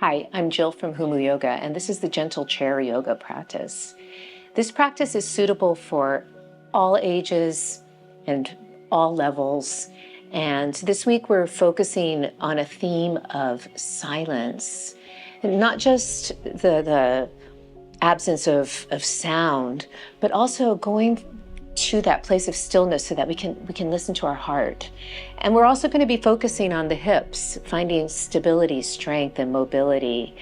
Hi, I'm Jill from Humu Yoga, and this is the gentle chair yoga practice. This practice is suitable for all ages and all levels. And this week we're focusing on a theme of silence, and not just the absence of sound, but also going to that place of stillness so that we can listen to our heart. And we're also going to be focusing on the hips, finding stability, strength, and mobility.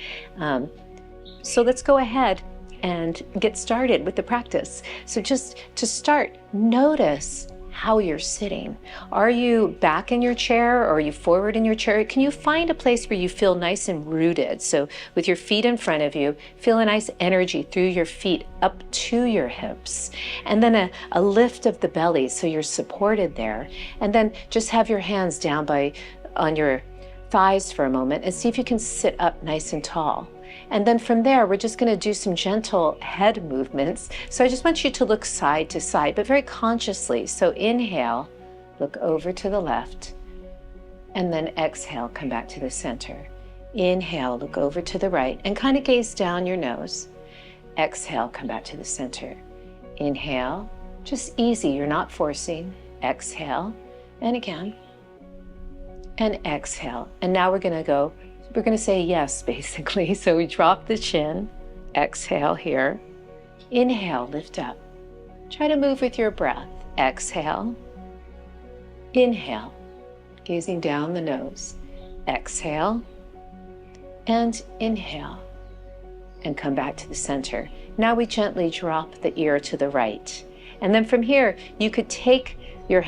So let's go ahead and get started with the practice. So just to start, notice how you're sitting. Are you back in your chair, or are you forward in your chair? Can you find a place where you feel nice and rooted? So with your feet in front of you, feel a nice energy through your feet up to your hips. And then a lift of the belly so you're supported there. And then just have your hands down on your thighs for a moment and see if you can sit up nice and tall. And then from there, we're just going to do some gentle head movements. So I just want you to look side to side, but very consciously. So inhale, look over to the left, and then exhale, come back to the center. Inhale, look over to the right, and kind of gaze down your nose. Exhale, come back to the center. Inhale, just easy, you're not forcing. Exhale, and again, and exhale. And now we're going to say yes, basically. So we drop the chin, exhale here. Inhale, lift up. Try to move with your breath. Exhale. Inhale, gazing down the nose. Exhale. And inhale. And come back to the center. Now we gently drop the ear to the right. And then from here, you could take your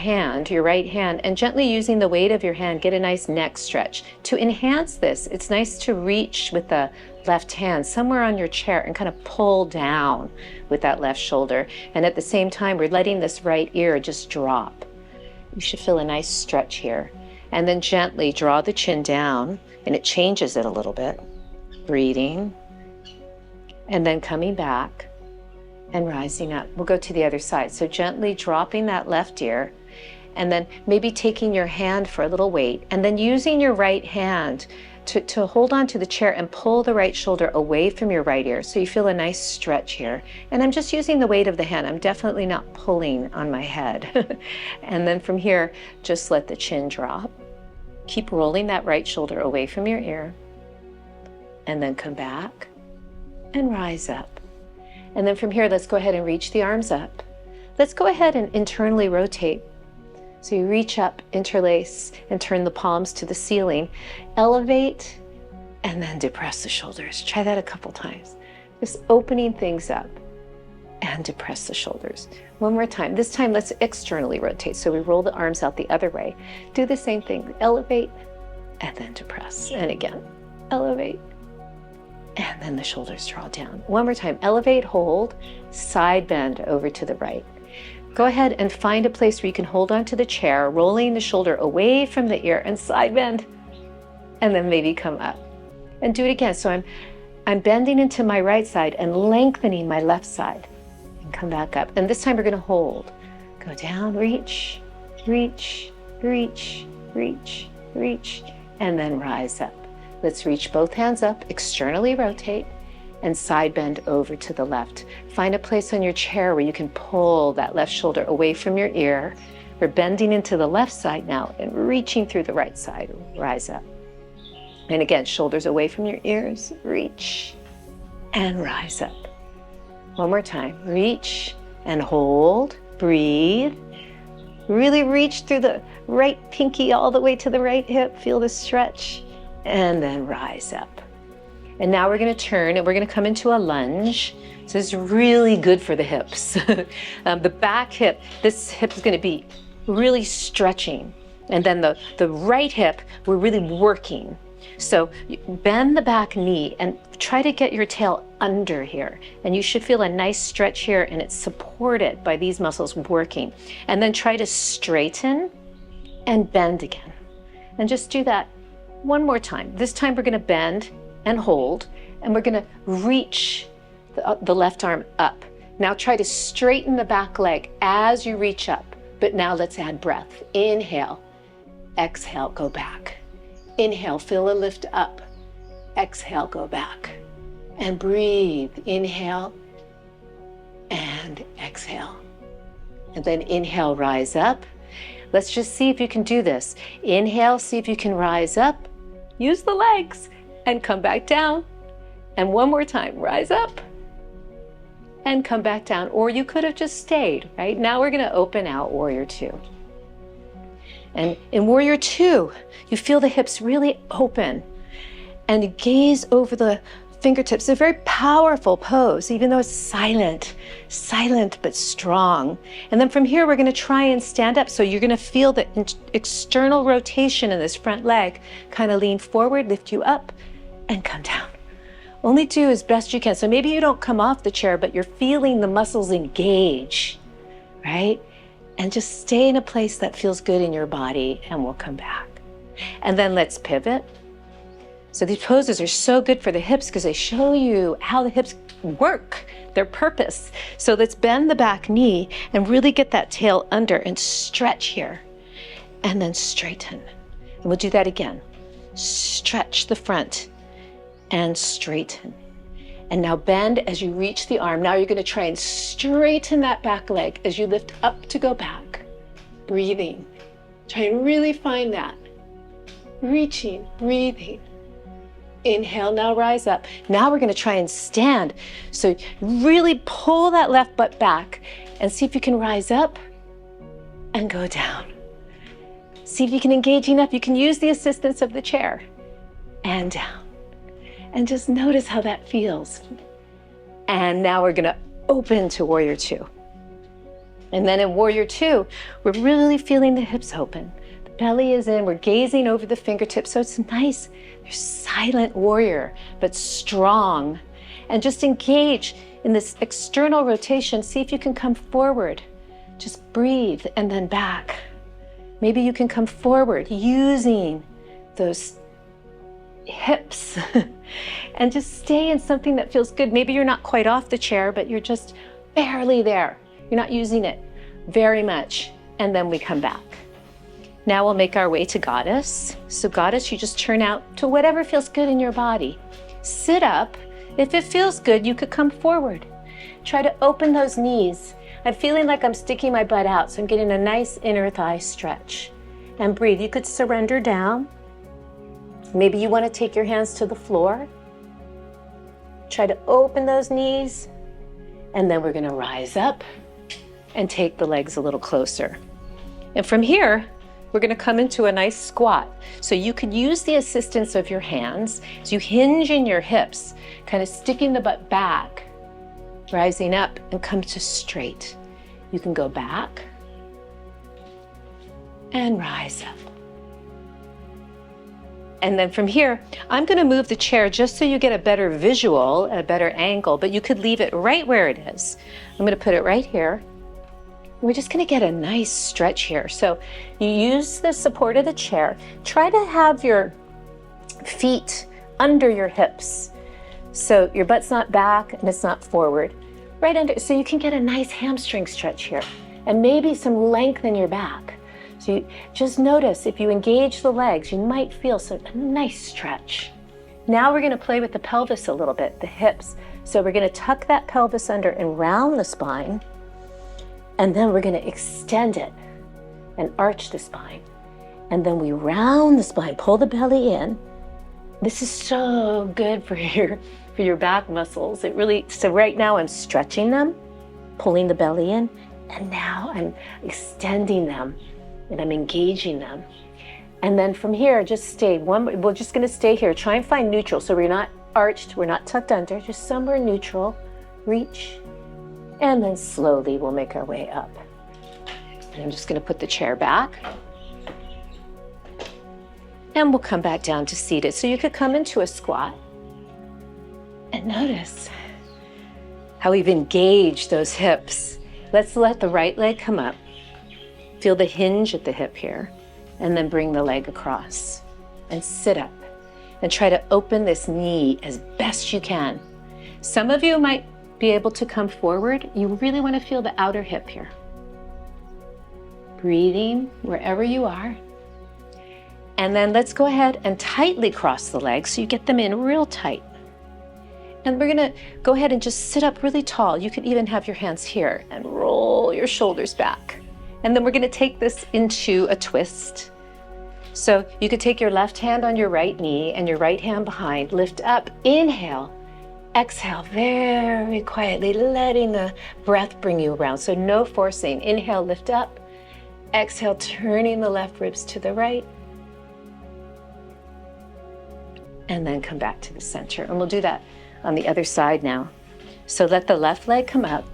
right hand, and gently using the weight of your hand, get a nice neck stretch. To enhance this, it's nice to reach with the left hand somewhere on your chair and kind of pull down with that left shoulder. And at the same time, we're letting this right ear just drop. You should feel a nice stretch here. And then gently draw the chin down, and it changes it a little bit. Breathing, and then coming back and rising up. We'll go to the other side. So gently dropping that left ear, and then maybe taking your hand for a little weight, and then using your right hand to hold on to the chair and pull the right shoulder away from your right ear. So you feel a nice stretch here. And I'm just using the weight of the hand. I'm definitely not pulling on my head. And then from here, just let the chin drop. Keep rolling that right shoulder away from your ear. And then come back and rise up. And then from here, let's go ahead and reach the arms up. Let's go ahead and internally rotate. So you reach up, interlace, and turn the palms to the ceiling. Elevate, and then depress the shoulders. Try that a couple times. Just opening things up and depress the shoulders. One more time. This time, let's externally rotate. So we roll the arms out the other way. Do the same thing. Elevate, and then depress. And again, elevate. And then the shoulders draw down. One more time. Elevate, hold, side bend over to the right. Go ahead and find a place where you can hold onto the chair, rolling the shoulder away from the ear and side bend. And then maybe come up. And do it again. So I'm bending into my right side and lengthening my left side. And come back up. And this time we're going to hold. Go down, reach, reach, reach, reach, reach, and then rise up. Let's reach both hands up, externally rotate, and side bend over to the left. Find a place on your chair where you can pull that left shoulder away from your ear. We're bending into the left side now and reaching through the right side. Rise up. And again, shoulders away from your ears. Reach and rise up. One more time. Reach and hold. Breathe. Really reach through the right pinky all the way to the right hip. Feel the stretch. And then rise up. And now we're going to turn and we're going to come into a lunge. So this is really good for the hips. The back hip, this hip is going to be really stretching. And then the right hip, we're really working. So bend the back knee and try to get your tail under here. And you should feel a nice stretch here, and it's supported by these muscles working. And then try to straighten and bend again. And just do that one more time. This time we're going to bend and hold, and we're going to reach the left arm up. Now try to straighten the back leg as you reach up, but now let's add breath. Inhale, exhale, go back. Inhale, feel a lift up. exhale, go back. And breathe, inhale and exhale. And then inhale, rise up. Let's just see if you can do this. Inhale, see if you can rise up. Use the legs and come back down. And one more time, rise up and come back down. Or you could have just stayed, right? Now we're gonna open out Warrior Two. And in Warrior Two, you feel the hips really open and you gaze over the fingertips. It's a very powerful pose, even though it's silent but strong. And then from here, we're gonna try and stand up. So you're gonna feel the external rotation in this front leg, kind of lean forward, lift you up and come down. Only do as best you can. So maybe you don't come off the chair, but you're feeling the muscles engage, right? And just stay in a place that feels good in your body and we'll come back. And then let's pivot. So these poses are so good for the hips because they show you how the hips work, their purpose. So let's bend the back knee and really get that tail under and stretch here. And then straighten. And we'll do that again. Stretch the front and straighten. And now bend as you reach the arm. Now you're going to try and straighten that back leg as you lift up to go back. Breathing. Try and really find that. Reaching, breathing. Inhale, now rise up. Now we're going to try and stand. So really pull that left butt back and see if you can rise up and go down. See if you can engage enough. You can use the assistance of the chair and down. And just notice how that feels. And now we're gonna open to Warrior Two. And then in Warrior Two, we're really feeling the hips open. The belly is in, we're gazing over the fingertips, so it's nice. There's silent warrior, but strong. And just engage in this external rotation. See if you can come forward. Just breathe and then back. Maybe you can come forward using those hips and just stay in something that feels good. Maybe you're not quite off the chair, but you're just barely there. You're not using it very much. And then we come back. Now we'll make our way to Goddess. So Goddess, you just turn out to whatever feels good in your body. Sit up. If it feels good, you could come forward. Try to open those knees. I'm feeling like I'm sticking my butt out, so I'm getting a nice inner thigh stretch. And breathe. You could surrender down. Maybe you want to take your hands to the floor. Try to open those knees. And then we're going to rise up and take the legs a little closer. And from here, we're going to come into a nice squat. So you could use the assistance of your hands as you hinge in your hips, kind of sticking the butt back, rising up and come to straight. You can go back and rise up. And then from here, I'm going to move the chair just so you get a better visual, a better angle, but you could leave it right where it is. I'm going to put it right here. We're just going to get a nice stretch here. So you use the support of the chair. Try to have your feet under your hips. So your butt's not back and it's not forward. Right under, so you can get a nice hamstring stretch here. And maybe some length in your back. So you just notice if you engage the legs, you might feel a nice stretch. Now we're going to play with the pelvis a little bit, the hips. So we're going to tuck that pelvis under and round the spine. And then we're going to extend it and arch the spine. And then we round the spine, pull the belly in. This is so good for your back muscles. It really, so right now I'm stretching them, pulling the belly in, and now I'm extending them. And I'm engaging them. And then from here, just stay. We're just going to stay here. Try and find neutral. So we're not arched, we're not tucked under, just somewhere neutral. Reach. And then slowly we'll make our way up. And I'm just going to put the chair back. And we'll come back down to seated. So you could come into a squat. And notice how we've engaged those hips. Let's let the right leg come up. Feel the hinge at the hip here, and then bring the leg across and sit up and try to open this knee as best you can. Some of you might be able to come forward. You really want to feel the outer hip here. Breathing wherever you are. And then let's go ahead and tightly cross the legs so you get them in real tight. And we're gonna go ahead and just sit up really tall. You could even have your hands here and roll your shoulders back. And then we're gonna take this into a twist. So you could take your left hand on your right knee and your right hand behind, lift up, inhale, exhale very quietly, letting the breath bring you around. So no forcing. Inhale, lift up, exhale, turning the left ribs to the right. And then come back to the center. And we'll do that on the other side now. So let the left leg come up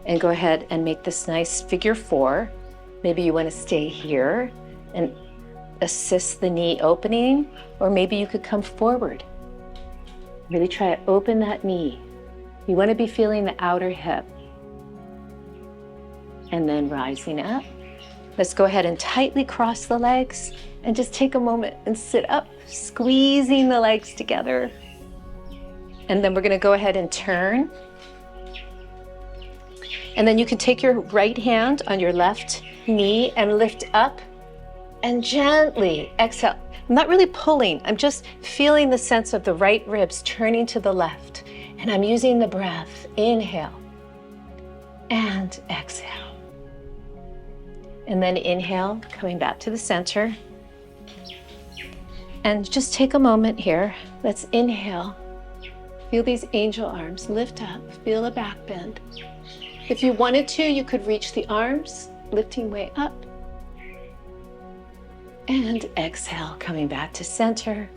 and go ahead and make this nice figure 4. Maybe you want to stay here and assist the knee opening, or maybe you could come forward. Really try to open that knee. You want to be feeling the outer hip. And then rising up. Let's go ahead and tightly cross the legs and just take a moment and sit up, squeezing the legs together. And then we're going to go ahead and turn. And then you can take your right hand on your left knee and lift up and gently exhale. I'm not really pulling. I'm just feeling the sense of the right ribs turning to the left. And I'm using the breath. Inhale and exhale. And then inhale, coming back to the center. And just take a moment here. Let's inhale. Feel these angel arms lift up. Feel a back bend. If you wanted to, you could reach the arms, lifting way up. And exhale, coming back to center.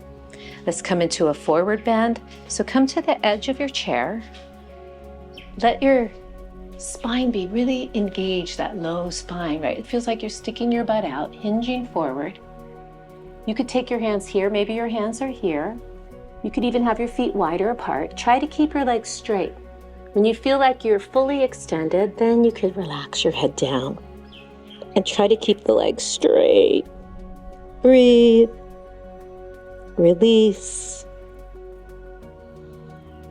Let's come into a forward bend. So come to the edge of your chair. Let your spine be really engaged, that low spine, right? It feels like you're sticking your butt out, hinging forward. You could take your hands here. Maybe your hands are here. You could even have your feet wider apart. Try to keep your legs straight. When you feel like you're fully extended, then you could relax your head down and try to keep the legs straight. Breathe. Release.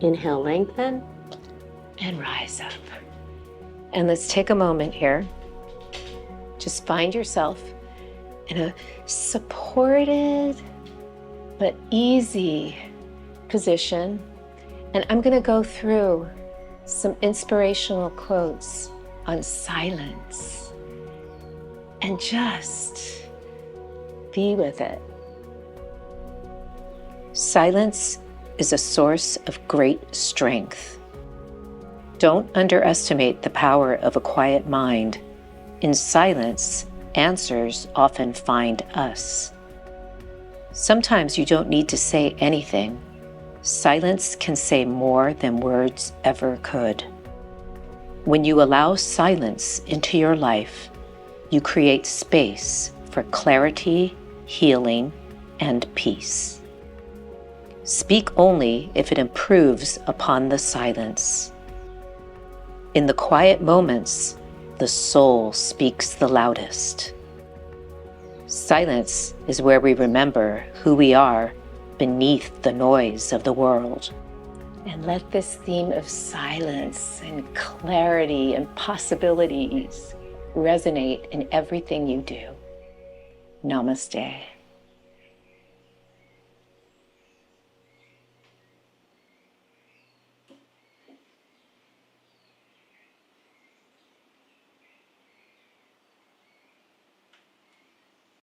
Inhale, lengthen, and rise up. And let's take a moment here. Just find yourself in a supported but easy position. And I'm going to go through some inspirational quotes on silence and just be with it. Silence is a source of great strength. Don't underestimate the power of a quiet mind. In silence, answers often find us. Sometimes you don't need to say anything. Silence can say more than words ever could. When you allow silence into your life, you create space for clarity, healing, and peace. Speak only if it improves upon the silence. In the quiet moments, the soul speaks the loudest. Silence is where we remember who we are beneath the noise of the world. And let this theme of silence and clarity and possibilities resonate in everything you do. Namaste.